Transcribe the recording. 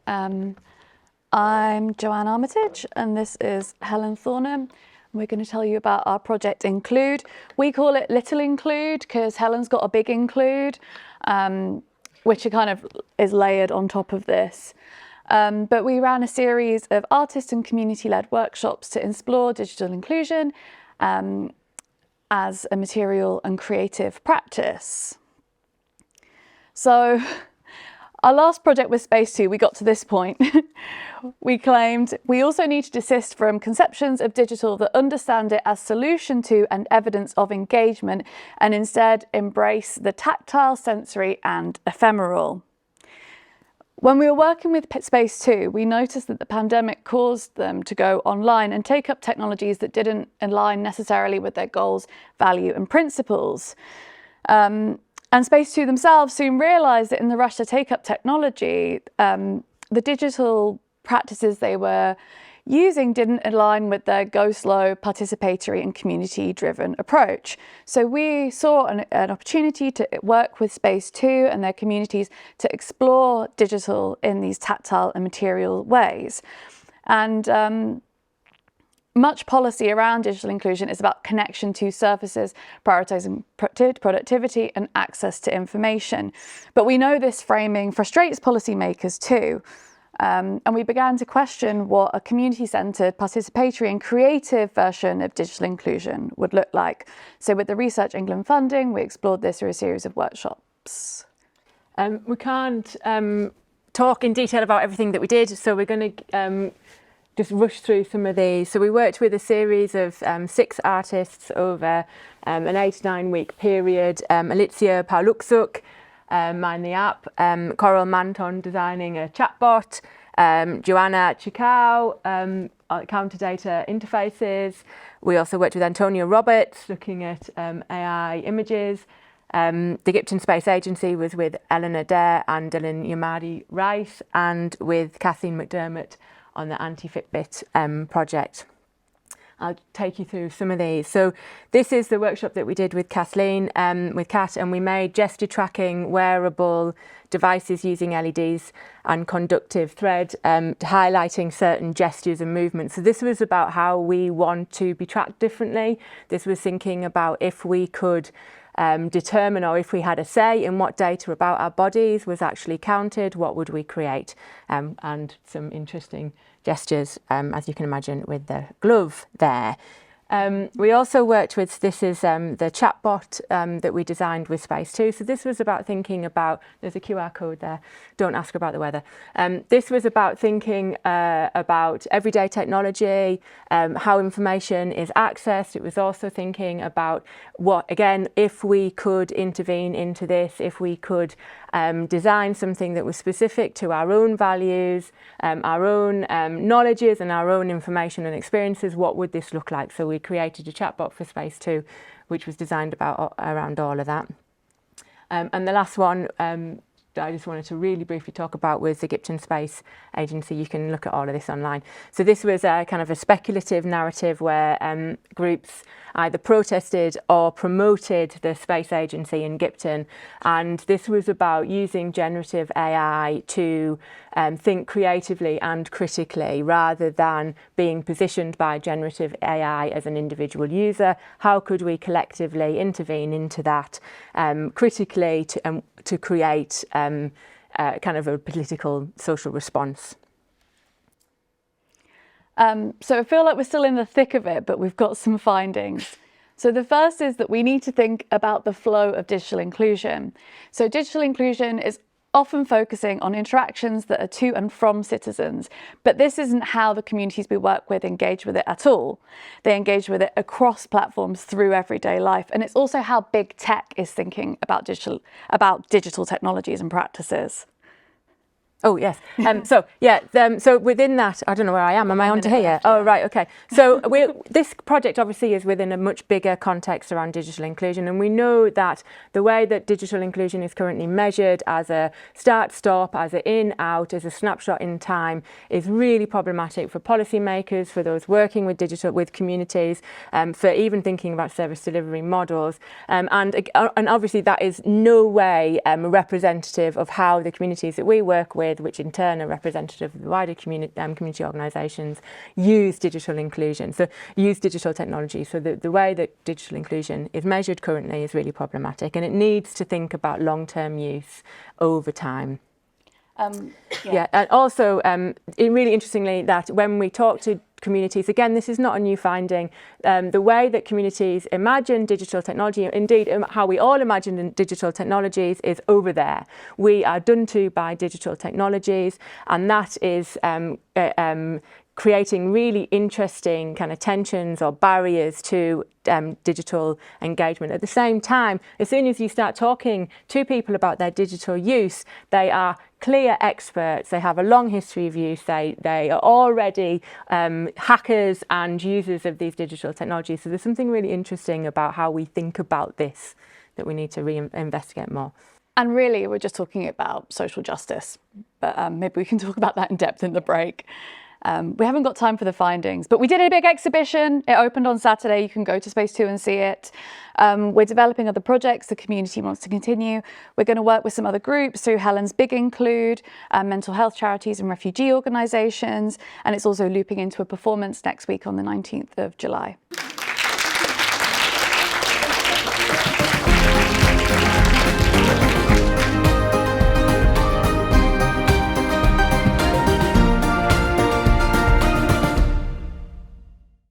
I'm Joanne Armitage, and this is Helen Thornham. We're going to tell you about our project Include. We call it Little Include because Helen's got a big Include, which kind of is layered on top of this. But we ran a series of artist and community-led workshops to explore digital inclusion as a material and creative practice. So our last project with Space 2, we got to this point. We claimed we also need to desist from conceptions of digital that understand it as solution to and evidence of engagement, and instead embrace the tactile, sensory and ephemeral. When we were working with Space 2, we noticed that the pandemic caused them to go online and take up technologies that didn't align necessarily with their goals, value and principles. And Space 2 themselves soon realised that in the rush to take up technology, the digital practices they were using didn't align with their go slow, participatory and community-driven approach. So we saw an opportunity to work with Space 2 and their communities to explore digital in these tactile and material ways. And much policy around digital inclusion is about connection to services, prioritising productivity and access to information. But we know this framing frustrates policymakers too. And we began to question what a community-centred, participatory and creative version of digital inclusion would look like. So with the Research England funding, we explored this through a series of workshops. We can't talk in detail about everything that we did, so we're going to just rush through some of these. So we worked with a series of 6 artists over an 8 to 9 week period. Alicia Pauluksuk mind the app, Coral Manton designing a chatbot, Joanna Chikau counter data interfaces. We also worked with Antonio Roberts looking at AI images. The Gipton Space Agency was with Eleanor Dare and Dylan Yamadi Rice, and with Kathleen McDermott on the anti-Fitbit project. I'll take you through some of these. So this is the workshop that we did with Kathleen, with Kat, and we made gesture tracking wearable devices using LEDs and conductive thread, highlighting certain gestures and movements. So this was about how we want to be tracked differently. This was thinking about if we could determine, or if we had a say in what data about our bodies was actually counted, what would we create? And some interesting gestures, as you can imagine, with the glove there. We also worked with, this is the chatbot that we designed with Space 2. So this was about thinking about, there's a QR code there, don't ask about the weather. This was about thinking about everyday technology, how information is accessed. It was also thinking about what, again, if we could intervene into this, if we could design something that was specific to our own values, our own knowledges and our own information and experiences, what would this look like? So we created a chatbot for Space 2, which was designed around all of that. And the last one that I just wanted to really briefly talk about was the Gipton Space Agency. You can look at all of this online. So this was a kind of a speculative narrative where groups either protested or promoted the space agency in Gipton, and this was about using generative AI to think creatively and critically rather than being positioned by generative AI as an individual user. How could we collectively intervene into that critically to create kind of a political social response? So I feel like we're still in the thick of it, but we've got some findings. So the first is that we need to think about the flow of digital inclusion. So digital inclusion is often focusing on interactions that are to and from citizens, but this isn't how the communities we work with engage with it at all. They engage with it across platforms through everyday life, and it's also how big tech is thinking about digital technologies and practices. Oh, yes. So, yeah, so within that, I don't know where I am. Am I on to here? Oh, right, okay. So this project obviously is within a much bigger context around digital inclusion. And we know that the way that digital inclusion is currently measured as a start-stop, as an in-out, as a snapshot in time is really problematic for policymakers, for those working with with communities, for even thinking about service delivery models. And obviously that is no way representative of how the communities that we work with with, which in turn are representative of the wider community organisations, use digital inclusion, so use digital technology. So the way that digital inclusion is measured currently is really problematic, and it needs to think about long-term use over time. Yeah, and also really interestingly, that when we talk to communities, again, this is not a new finding, the way that communities imagine digital technology, indeed how we all imagine digital technologies, is over there. We are done to by digital technologies, and that is creating really interesting kind of tensions or barriers to digital engagement. At the same time, as soon as you start talking to people about their digital use, they are clear experts, they have a long history of use, they are already hackers and users of these digital technologies. So there's something really interesting about how we think about this that we need to investigate more. And really, we're just talking about social justice, but maybe we can talk about that in depth in the break. We haven't got time for the findings, but we did a big exhibition. It opened on Saturday. You can go to Space 2 and see it. We're developing other projects the community wants to continue. We're going to work with some other groups through Helen's Big Include, mental health charities and refugee organisations, and it's also looping into a performance next week on the 19th of July.